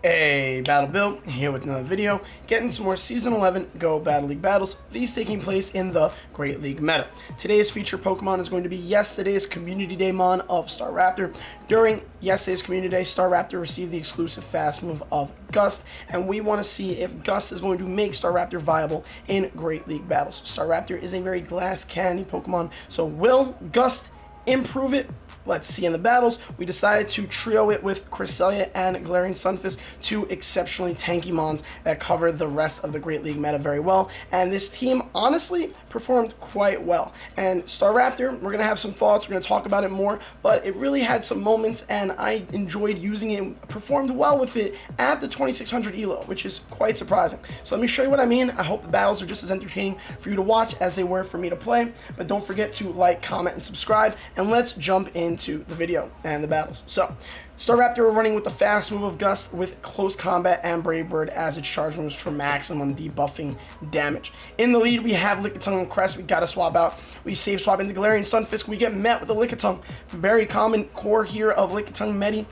Hey, Battle Bill here with another video, getting some more Season 11 Go Battle League battles, these taking place in the Great League meta. Today's featured Pokemon is going to be yesterday's Community Day Mon of Staraptor. During yesterday's Community Day, Staraptor received the exclusive fast move of GUST, and we want to see if GUST is going to make Staraptor viable in Great League battles. Staraptor is a very glass candy Pokemon, so will GUST improve it? Let's see in the battles. We decided to trio it with Cresselia and Galarian Stunfisk, two exceptionally tanky mons that cover the rest of the Great League meta very well. And this team honestly performed quite well. And Staraptor, we're going to have some thoughts, we're going to talk about it more, but it really had some moments and I enjoyed using it, performed well with it at the 2600 ELO, which is quite surprising. So let me show you what I mean. I hope the battles are just as entertaining for you to watch as they were for me to play. But don't forget to like, comment, and subscribe, and let's jump into the video and the battles. So, Staraptor were running with the fast move of GUST with Close Combat and Brave Bird as its charge moves for maximum debuffing damage. In the lead, we have Lickitung and Crest. We gotta swap out. We save swap into Galarian Stunfisk. We get met with a Lickitung. Very common core here of Lickitung Medi.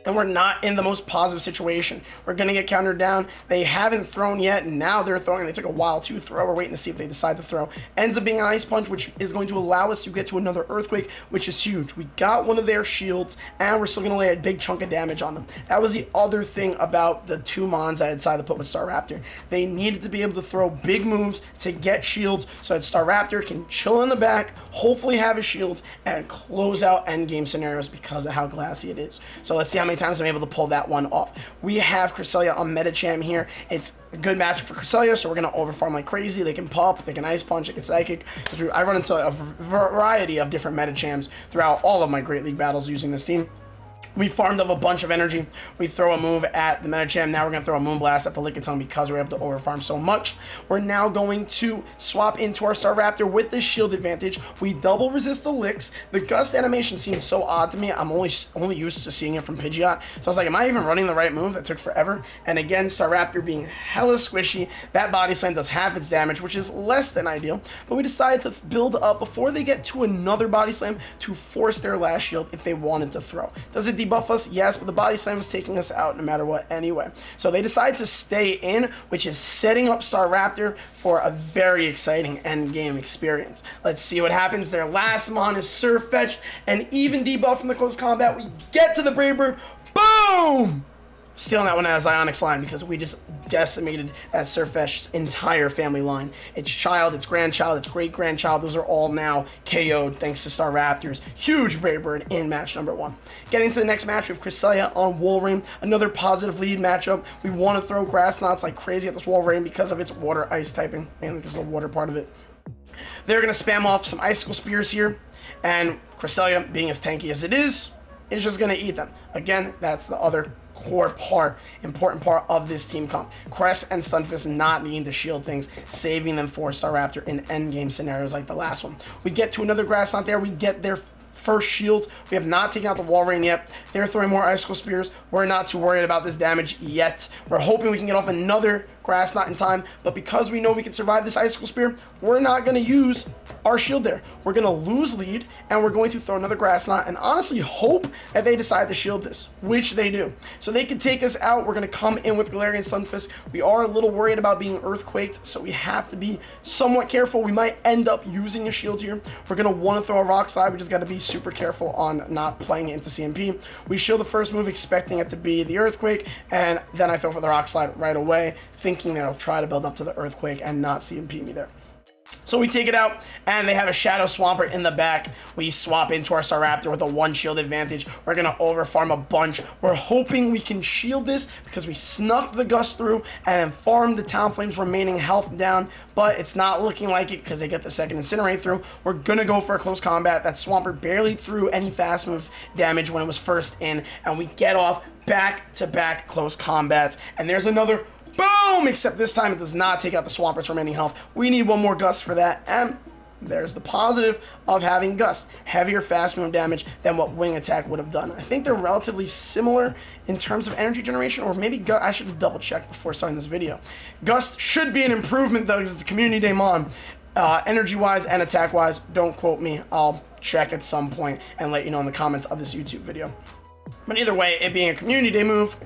And we're not in the most positive situation. We're going to get countered down. They haven't thrown yet. Now they're throwing. They took a while to throw. We're waiting to see if they decide to throw. Ends up being an Ice Punch, which is going to allow us to get to another Earthquake, which is huge. We got one of their shields, and we're still going to lay a big chunk of damage on them. That was the other thing about the two mons I decided to put with Staraptor. They needed to be able to throw big moves to get shields so that Staraptor can chill in the back, hopefully have a shield, and close out endgame scenarios because of how glassy it is. So let's see how many times I'm able to pull that one off. We have Cresselia on Medicham here. It's a good matchup for Cresselia, so we're going to overfarm like crazy. They can pop, they can Ice Punch, they can Psychic. I run into a variety of different Medichams throughout all of my Great League battles using this team. We farmed up a bunch of energy. We throw a move at the Medicham. Now we're going to throw a Moonblast at the Lickitung because we're able to overfarm so much. We're now going to swap into our Staraptor with this shield advantage. We double resist the licks. The GUST animation seems so odd to me. I'm only used to seeing it from Pidgeot. So I was like, am I even running the right move? That took forever. And again, Staraptor being hella squishy. That Body Slam does half its damage, which is less than ideal. But we decided to build up before they get to another Body Slam to force their last shield if they wanted to throw. Does it debuff us? Yes, but the Body Slam was taking us out no matter what anyway. So they decide to stay in, which is setting up Staraptor for a very exciting endgame experience. Let's see what happens. Their last mon is Surf Fetch, and even debuff from the Close Combat. We get to the Brave Bird. Boom! Stealing that one as Ionix line because we just decimated that Surfetch's entire family line. Its child, its grandchild, its great-grandchild, those are all now KO'd thanks to Staraptor's huge Brave Bird in match number 1. Getting to the next match with Cresselia on Walrein, another positive lead matchup. We want to throw Grass Knots like crazy at this Walrein because of its water-ice typing, mainly because of the water part of it. They're going to spam off some Icicle Spears here, and Cresselia, being as tanky as it is just going to eat them. Again, that's the other core part, important part of this team comp. Crest and Stunfisk not needing to shield things, saving them for Staraptor in endgame scenarios like the last one. We get to another Grass Knot there, we get their first shield. We have not taken out the Walrein yet. They're throwing more Icicle Spears. We're not too worried about this damage yet. We're hoping we can get off another Grass Knot in time, but because we know we can survive this Icicle Spear, we're not going to use our shield there. We're going to lose lead, and we're going to throw another Grass Knot, and honestly hope that they decide to shield this, which they do. So they can take us out. We're going to come in with Galarian Stunfisk. We are a little worried about being Earthquaked, so we have to be somewhat careful. We might end up using a shield here. We're going to want to throw a Rock Slide. We just got to be super careful on not playing it into CMP. We shield the first move expecting it to be the Earthquake, and then I throw for the Rock Slide right away, thinking that I'll try to build up to the Earthquake and not CMP me there. So we take it out, and they have a Shadow Swampert in the back. We swap into our Staraptor with a 1 shield advantage. We're going to overfarm a bunch. We're hoping we can shield this because we snuck the Gust through and then farmed the Talonflame's remaining health down, but it's not looking like it because they get the second Incinerate through. We're going to go for a Close Combat. That Swampert barely threw any fast move damage when it was first in, and we get off back-to-back Close Combats, and there's another boom! Except this time it does not take out the Swampert's remaining health. We need one more Gust for that, and there's the positive of having Gust. Heavier fast move damage than what Wing Attack would have done. I think they're relatively similar in terms of energy generation, or maybe I should have double checked before starting this video. Gust should be an improvement though, because it's a Community Day Mon. Energy-wise and attack-wise, don't quote me. I'll check at some point and let you know in the comments of this YouTube video. But either way, it being a Community Day move,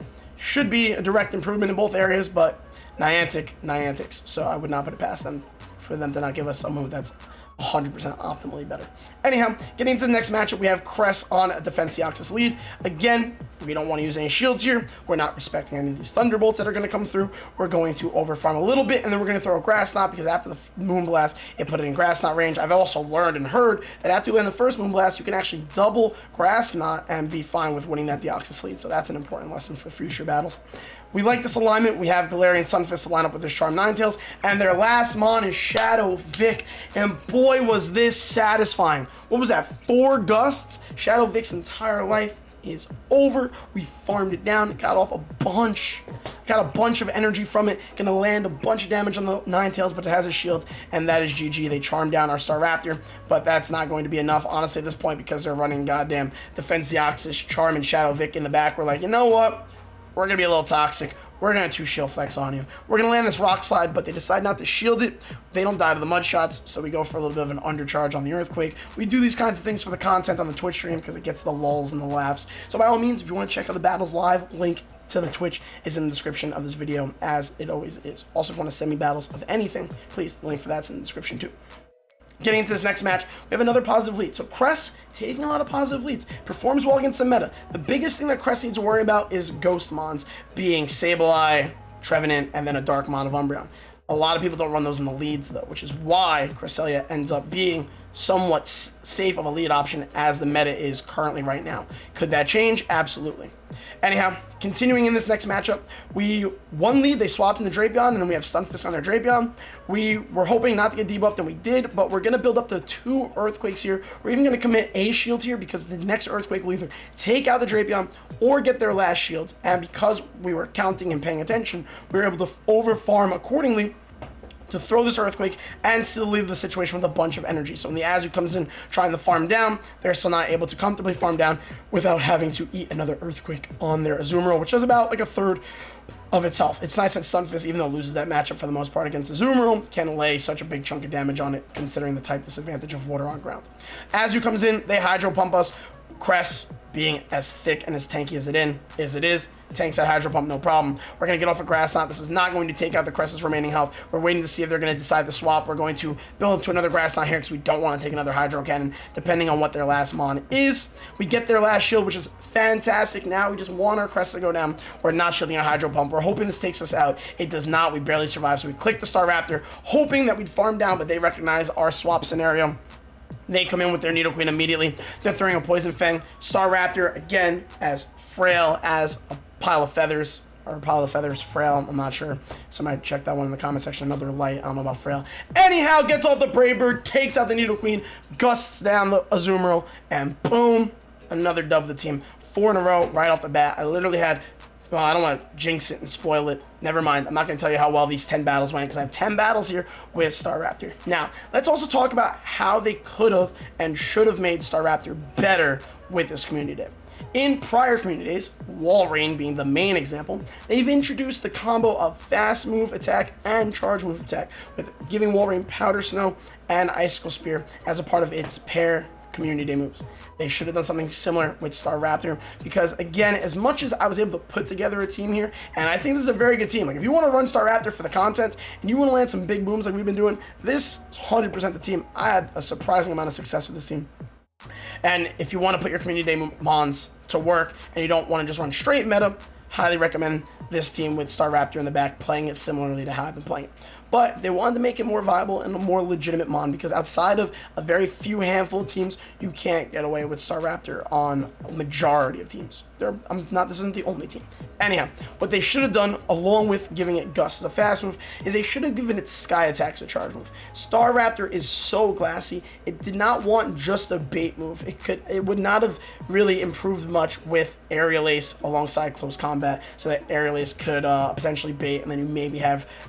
should be a direct improvement in both areas, but Niantics, so I would not put it past them for them to not give us a move that's 100% optimally better. Anyhow, getting into the next matchup, we have Cress on a Defense Deoxys lead. Again, we don't want to use any shields here. We're not respecting any of these Thunderbolts that are going to come through. We're going to overfarm a little bit, and then we're going to throw a Grass Knot, because after the Moonblast, it put it in Grass Knot range. I've also learned and heard that after you land the first Moonblast, you can actually double Grass Knot and be fine with winning that Deoxys lead, so that's an important lesson for future battles. We like this alignment. We have Galarian Sunfist to line up with this Charm Ninetales, and their last mon is Shadow Vic, and boy was this satisfying. What was that, 4 gusts? Shadow Vic's entire life is over. We farmed it down, got off a bunch, got a bunch of energy from it, gonna land a bunch of damage on the Ninetales, but it has a shield, and that is GG. They charmed down our Staraptor, but that's not going to be enough, honestly, at this point, because they're running goddamn Defense Deoxys, Charm, and Shadow Vic in the back. We're like, you know what? We're going to be a little toxic. We're going to 2-shield flex on you. We're going to land this Rock Slide, but they decide not to shield it. They don't die to the Mud Shots, so we go for a little bit of an undercharge on the Earthquake. We do these kinds of things for the content on the Twitch stream because it gets the lulls and the laughs. So by all means, if you want to check out the battles live, link to the Twitch is in the description of this video, as it always is. Also, if you want to send me battles of anything, please, the link for that's in the description too. Getting into this next match, we have another positive lead. So Cress, taking a lot of positive leads, performs well against the meta. The biggest thing that Cress needs to worry about is Ghost Mons, being Sableye, Trevenant, and then a Dark Mon of Umbreon. A lot of people don't run those in the leads, though, which is why Cresselia ends up being somewhat safe of a lead option as the meta is currently right now. Could that change? Absolutely. Anyhow, continuing in this next matchup, we one lead, they swapped in the Drapion, and then we have Stunfisk on their Drapion. We were hoping not to get debuffed, and we did, but we're going to build up to 2 Earthquakes here. We're even going to commit a shield here, because the next Earthquake will either take out the Drapion or get their last shield, and because we were counting and paying attention, we were able to overfarm accordingly to throw this Earthquake and still leave the situation with a bunch of energy. So when the Azu comes in trying to farm down, they're still not able to comfortably farm down without having to eat another Earthquake on their Azumarill, which does about like a third of its health. It's nice that Stunfisk, even though it loses that matchup for the most part against Azumarill, can lay such a big chunk of damage on it, considering the type disadvantage of water on ground. Azu comes in, they Hydro Pump us. Cress, being as thick and as tanky as it is, tanks that Hydro Pump, no problem. We're going to get off a Grass Knot. This is not going to take out the Cress's remaining health. We're waiting to see if they're going to decide to swap. We're going to build up to another Grass Knot here because we don't want to take another Hydro Cannon, depending on what their last mon is. We get their last shield, which is fantastic. Now we just want our Crest to go down. We're not shielding a Hydro Pump. We're hoping this takes us out. It does not. We barely survive, so we click the Staraptor, hoping that we'd farm down, but they recognize our swap scenario. They come in with their Nidoqueen immediately. They're throwing a Poison Fang. Staraptor, again, as frail as a pile of feathers. Or a pile of feathers, frail, I'm not sure. Somebody check that one in the comment section. Another light, I don't know about frail. Anyhow, gets off the Brave Bird, takes out the Nidoqueen, gusts down the Azumarill, and boom, another dub of the team. 4 in a row, right off the bat. I literally had... Well, I don't want to jinx it and spoil it. Never mind. I'm not going to tell you how well these 10 battles went, because I have 10 battles here with Staraptor. Now, let's also talk about how they could have and should have made Staraptor better with this community day. In prior community days, Walrein being the main example, they've introduced the combo of fast move attack and charge move attack, with giving Walrein Powder Snow and Icicle Spear as a part of its pair community day moves. They should have done something similar with Staraptor, because again, as much as I was able to put together a team here, and I think this is a very good team. Like, if you want to run Staraptor for the content and you want to land some big booms like we've been doing, this is 100% the team. I had a surprising amount of success with this team. And if you want to put your community day mons to work and you don't want to just run straight meta, highly recommend this team with Staraptor in the back, playing it similarly to how I've been playing it. But they wanted to make it more viable and a more legitimate mon, because outside of a very few handful of teams, you can't get away with Staraptor on a majority of teams. This isn't the only team. Anyhow, what they should have done, along with giving it Gust as a fast move, is they should have given it Sky Attack as a charge move. Staraptor is so glassy, it did not want just a bait move. It would not have really improved much with Aerial Ace alongside Close Combat, so that Aerial Ace could potentially bait, and then you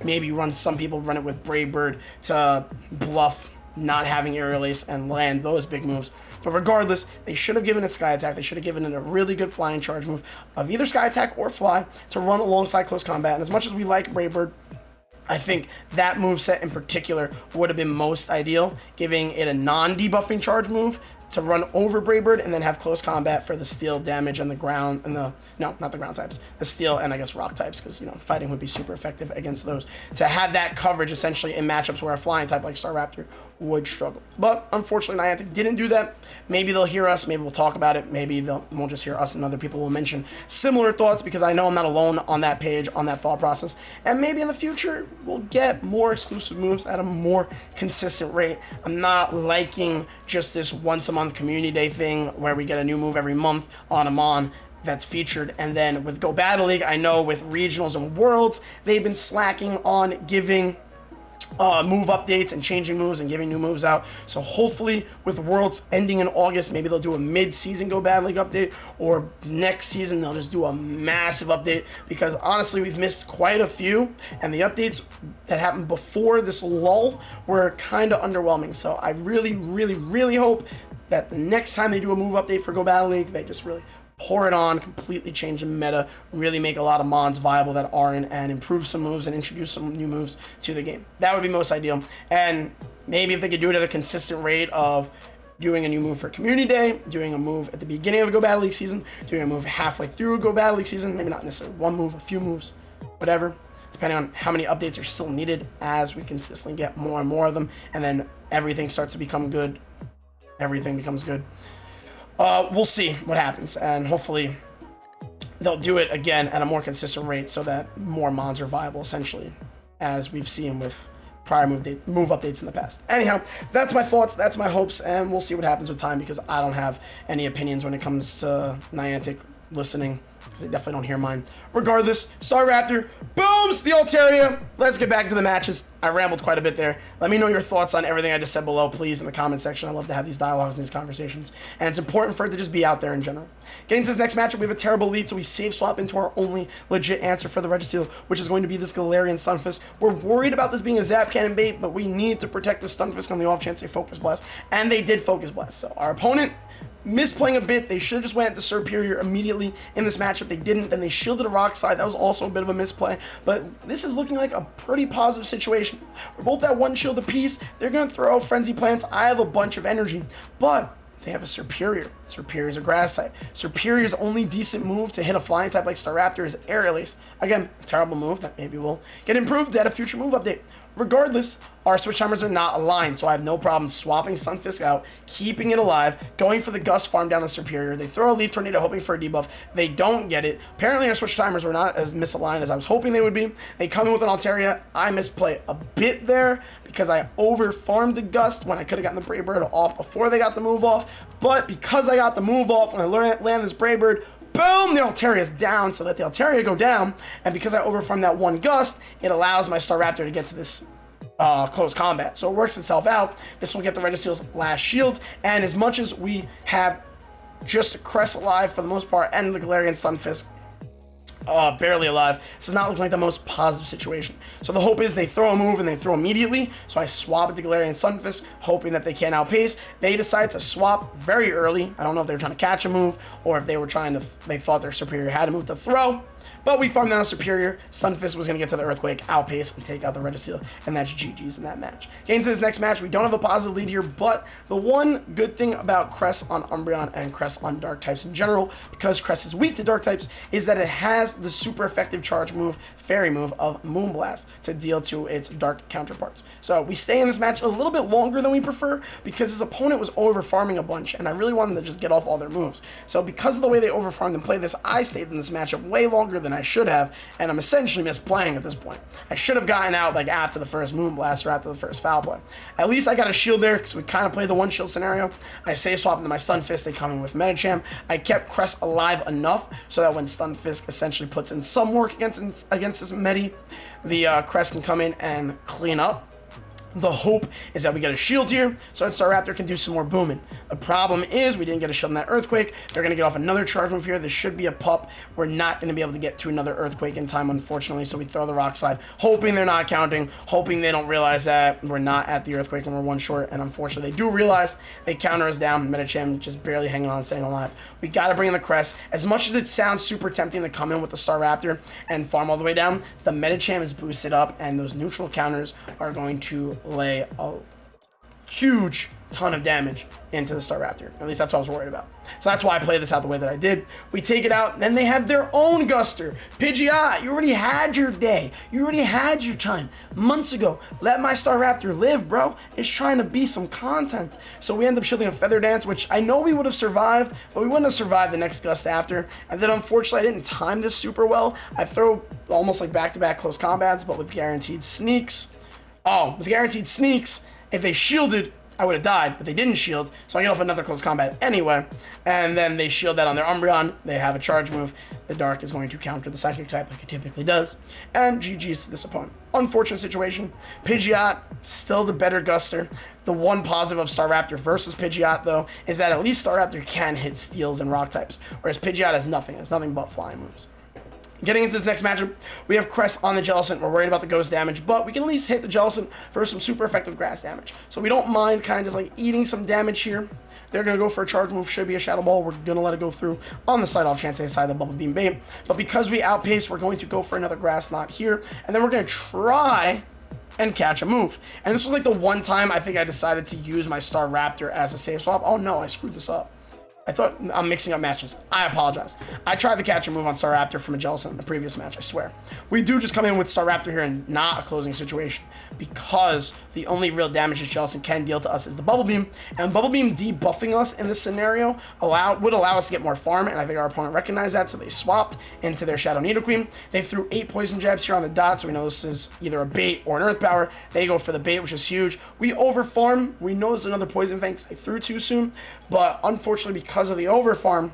maybe run, some people run it with Brave Bird to bluff not having Aerial Ace and land those big moves. But regardless, they should have given it Sky Attack. They should have given it a really good flying charge move of either Sky Attack or Fly to run alongside Close Combat. And as much as we like Brave Bird, I think that moveset in particular would have been most ideal, giving it a non-debuffing charge move to run over Brave Bird and then have close combat for the steel damage on the ground and no, not the ground types, the steel and I guess rock types, because you know fighting would be super effective against those. To have that coverage essentially in matchups where a flying type like Staraptor would struggle. But unfortunately, Niantic didn't do that. Maybe they'll hear us. Maybe we'll talk about it. Maybe they'll won't just hear us and other people will mention similar thoughts, because I know I'm not alone on that page, on that thought process. And maybe in the future we'll get more exclusive moves at a more consistent rate. I'm not liking just this once a month community day thing where we get a new move every month on a Mon that's featured. And then with Go Battle League, I know with regionals and worlds, they've been slacking on giving move updates and changing moves and giving new moves out. So hopefully with Worlds ending in August, maybe they'll do a mid-season Go Battle League update, or next season they'll just do a massive update, because honestly we've missed quite a few, and the updates that happened before this lull were kind of underwhelming. So I really hope that the next time they do a move update for Go Battle League, they just really pour it on, completely change the meta, really make a lot of Mons viable that aren't, and improve some moves and introduce some new moves to the game. That would be most ideal. And maybe if they could do it at a consistent rate of doing a new move for Community Day, doing a move at the beginning of a Go Battle League season, doing a move halfway through a Go Battle League season, maybe not necessarily one move, a few moves, whatever, depending on how many updates are still needed as we consistently get more and more of them, and then everything starts to become good. Everything becomes good. We'll see what happens, and hopefully they'll do it again at a more consistent rate so that more Mons are viable, essentially, as we've seen with prior move updates in the past. Anyhow, that's my thoughts, that's my hopes, and we'll see what happens with time, because I don't have any opinions when it comes to Niantic listening, because they definitely don't hear mine. Regardless, Staraptor booms the Altaria. Let's get back to the matches. I rambled quite a bit there. Let me know your thoughts on everything I just said below, please, in the comment section. I love to have these dialogues and these conversations, and it's important for it to just be out there in general. Getting to this next matchup, we have a terrible lead, so we save swap into our only legit answer for the Registeel, which is going to be this Galarian Stunfisk. We're worried about this being a Zap Cannon bait, but we need to protect the Stunfisk on the off chance they Focus Blast, and they did Focus Blast. So our opponent misplaying a bit. They should have just went at the Superior immediately in this matchup. They didn't. Then they shielded a Rock Slide. That was also a bit of a misplay. But this is looking like a pretty positive situation. We're both at one shield apiece. They're going to throw Frenzy Plants. I have a bunch of energy, but they have a Superior. Superior's a grass type. Superior's only decent move to hit a flying type like Staraptor is Air Release. Again, terrible move that maybe will get improved at a future move update. Regardless, our switch timers are not aligned, so I have no problem swapping Stunfisk out, keeping it alive, going for the Gust farm down the Superior. They throw a Leaf Tornado hoping for a debuff. They don't get it. Apparently our switch timers were not as misaligned as I was hoping they would be. They come in with an Altaria. I misplay a bit there because I over-farmed the Gust when I could have gotten the Brave Bird off before they got the move off. But because I got the move off when I land this Brave Bird, boom, the Altaria is down, so let the Altaria go down, and because I overfarmed that one Gust, it allows my Staraptor to get to this close combat. So it works itself out. This will get the Registeel's last shield, and as much as we have just Crest alive for the most part, and the Galarian Stunfisk barely alive, this does not look like the most positive situation. So the hope is they throw a move and they throw immediately, so I swap it to Galarian Stunfisk, hoping that they can outpace. They decide to swap very early. I don't know if they were trying to catch a move, or if they were they thought their Superior had a move to throw. But we farmed down a Superior. Stunfisk was going to get to the Earthquake, outpace, and take out the Registeel, and that's GG's in that match. Getting to this next match, we don't have a positive lead here, but the one good thing about Crest on Umbreon and Crest on Dark types in general, because Crest is weak to Dark types, is that it has the super effective charge move, Fairy move of Moonblast to deal to its Dark counterparts. So we stay in this match a little bit longer than we prefer, because his opponent was over-farming a bunch, and I really wanted to just get off all their moves. So because of the way they over-farmed and played this, I stayed in this matchup way longer than I should have, and I'm essentially misplaying at this point. I should have gotten out like after the first Moonblast or after the first Foul Play. At least I got a shield there, because we kind of played the one shield scenario. I save swap into my Stunfisk, they come in with Medicham. I kept Crest alive enough so that when Stunfisk essentially puts in some work against this Medi, the Crest can come in and clean up. The hope is that we get a shield here, so that Staraptor can do some more booming. The problem is we didn't get a shield in that Earthquake. They're going to get off another charge move here. This should be a pup. We're not going to be able to get to another Earthquake in time, unfortunately, so we throw the Rock Slide, hoping they're not counting, hoping they don't realize that we're not at the Earthquake and we're one short, and unfortunately they do realize. They counter us down. Medicham just barely hanging on, staying alive. We got to bring in the Crest. As much as it sounds super tempting to come in with the Staraptor and farm all the way down, the Medicham is boosted up, and those neutral counters are going to lay huge ton of damage into the Staraptor. At least that's what I was worried about. So that's why I played this out the way that I did. We take it out, and then they have their own Guster. Pidgeot, you already had your day. You already had your time months ago. Let my Staraptor live, bro. It's trying to be some content. So we end up shielding a Feather Dance, which I know we would have survived, but we wouldn't have survived the next Gust after. And then unfortunately, I didn't time this super well. I throw almost like back-to-back close combats, but with guaranteed sneaks. Oh, with guaranteed sneaks, if they shielded, I would have died, but they didn't shield, so I get off another close combat anyway. And then they shield that on their Umbreon. They have a charge move. The Dark is going to counter the Psychic type like it typically does. And GG's to this opponent. Unfortunate situation. Pidgeot, still the better Guster. The one positive of Staraptor versus Pidgeot, though, is that at least Staraptor can hit Steels and Rock types, whereas Pidgeot has nothing. It's nothing but flying moves. Getting into this next matchup, we have Crest on the Jellicent. We're worried about the ghost damage, but we can at least hit the Jellicent for some super effective grass damage. So we don't mind kind of just like eating some damage here. They're going to go for a charge move, should be a Shadow Ball. We're going to let it go through on the side off chance they decide the Bubble Beam bait. But because we outpace, we're going to go for another Grass Knot here, and then we're going to try and catch a move. And this was like the one time I think I decided to use my Staraptor as a safe swap. Oh no, I screwed this up. I thought I'm mixing up matches. I apologize. I tried to catch a move on Staraptor from a Jellicent in the previous match, I swear. We do just come in with Staraptor here and not a closing situation, because the only real damage that Jellicent can deal to us is the Bubble Beam, and Bubble Beam debuffing us in this scenario would allow us to get more farm, and I think our opponent recognized that, so they swapped into their Shadow Nidoqueen. They threw 8 poison jabs here on the dot, so we know this is either a bait or an Earth Power. They go for the bait, which is huge. We overfarm. We know there's another Poison Fang because they threw too soon, but unfortunately, because of the overfarm,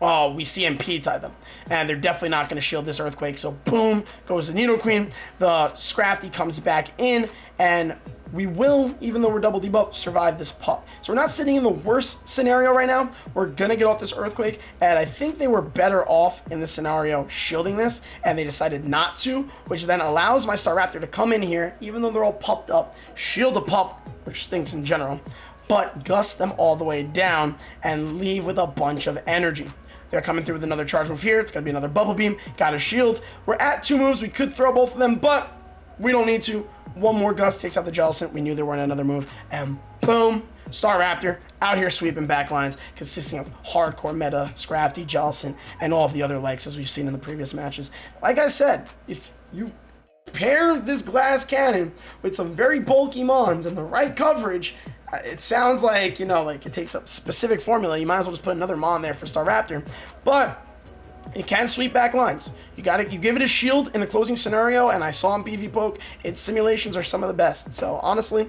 we CMP tie them, and they're definitely not going to shield this Earthquake. So boom goes the Nidoqueen. The Scrafty comes back in, and we will, even though we're double debuffed, survive this pup. So we're not sitting in the worst scenario right now. We're gonna get off this Earthquake, and I think they were better off in this scenario shielding this, and they decided not to, which then allows my Staraptor to come in here, even though they're all pupped up, shield a pup, which stinks in general, but gust them all the way down and leave with a bunch of energy. They're coming through with another charge move here. It's going to be another Bubble Beam. Got a shield. We're at 2 moves. We could throw both of them, but we don't need to. One more gust takes out the Jellicent. We knew there weren't another move. And boom, Staraptor out here sweeping back lines, consisting of hardcore meta, Scrafty, Jellicent, and all of the other likes as we've seen in the previous matches. Like I said, if you pair this glass cannon with some very bulky mons and the right coverage, it sounds like, you know, like it takes a specific formula. You might as well just put another Mon there for Staraptor. But it can sweep back lines. You give it a shield in the closing scenario, and I saw in PV Poke, its simulations are some of the best. So honestly,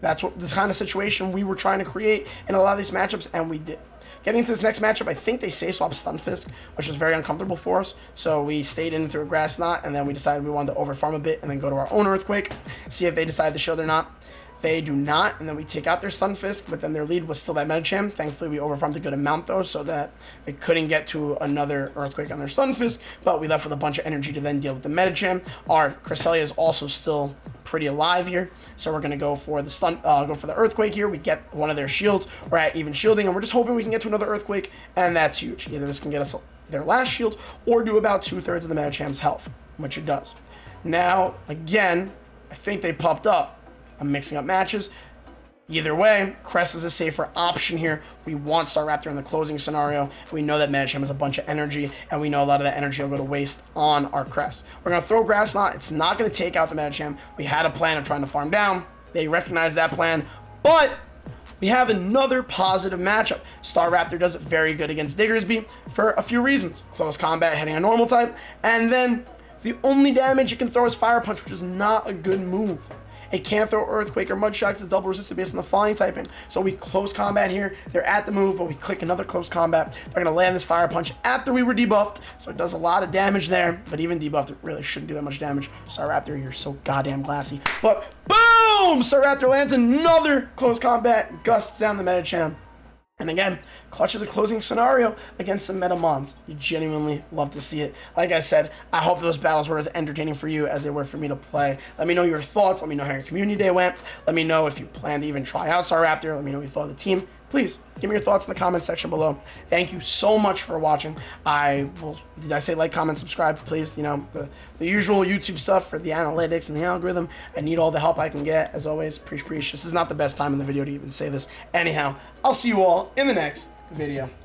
that's what this kind of situation we were trying to create in a lot of these matchups, and we did. Getting into this next matchup, I think they safe swapped Stunfisk, which was very uncomfortable for us. So we stayed in through a Grass Knot, and then we decided we wanted to overfarm a bit and then go to our own Earthquake, see if they decide to shield or not. They do not, and then we take out their Stunfisk, but then their lead was still that Medicham. Thankfully, we overfarmed a good amount, though, so that they couldn't get to another Earthquake on their Stunfisk, but we left with a bunch of energy to then deal with the Medicham. Our Cresselia is also still pretty alive here, so we're going to go for the Earthquake here. We get one of their shields. We're at even shielding, and we're just hoping we can get to another Earthquake, and that's huge. Either this can get us their last shield, or do about 2/3 of the Medicham's health, which it does. Now, again, I think they popped up. I'm mixing up matches. Either way, Crest is a safer option here. We want Staraptor in the closing scenario. We know that Medicham has a bunch of energy, and we know a lot of that energy will go to waste on our Crest. We're going to throw Grass Knot. It's not going to take out the Medicham. We had a plan of trying to farm down. They recognize that plan, but we have another positive matchup. Staraptor does it very good against Diggersby for a few reasons. Close combat, hitting a normal type, and then the only damage it can throw is Fire Punch, which is not a good move. It can't throw Earthquake or Mud Shock. It's double resisted based on the flying typing. So we close combat here. They're at the move, but we click another close combat. They're going to land this Fire Punch after we were debuffed. So it does a lot of damage there. But even debuffed, it really shouldn't do that much damage. Staraptor, you're so goddamn glassy. But boom! Staraptor lands another close combat. Gusts down the Medicham. And again, clutches a closing scenario against some meta mons. You genuinely love to see it. Like I said, I hope those battles were as entertaining for you as they were for me to play. Let me know your thoughts. Let me know how your community day went. Let me know if you plan to even try out Staraptor. Let me know what you thought of the team. please give me your thoughts in the comment section below. Thank you so much for watching. Did I say like, comment, subscribe? Please, you know, the usual YouTube stuff for the analytics and the algorithm. I need all the help I can get, as always. Preach. This is not the best time in the video to even say this. Anyhow, I'll see you all in the next video.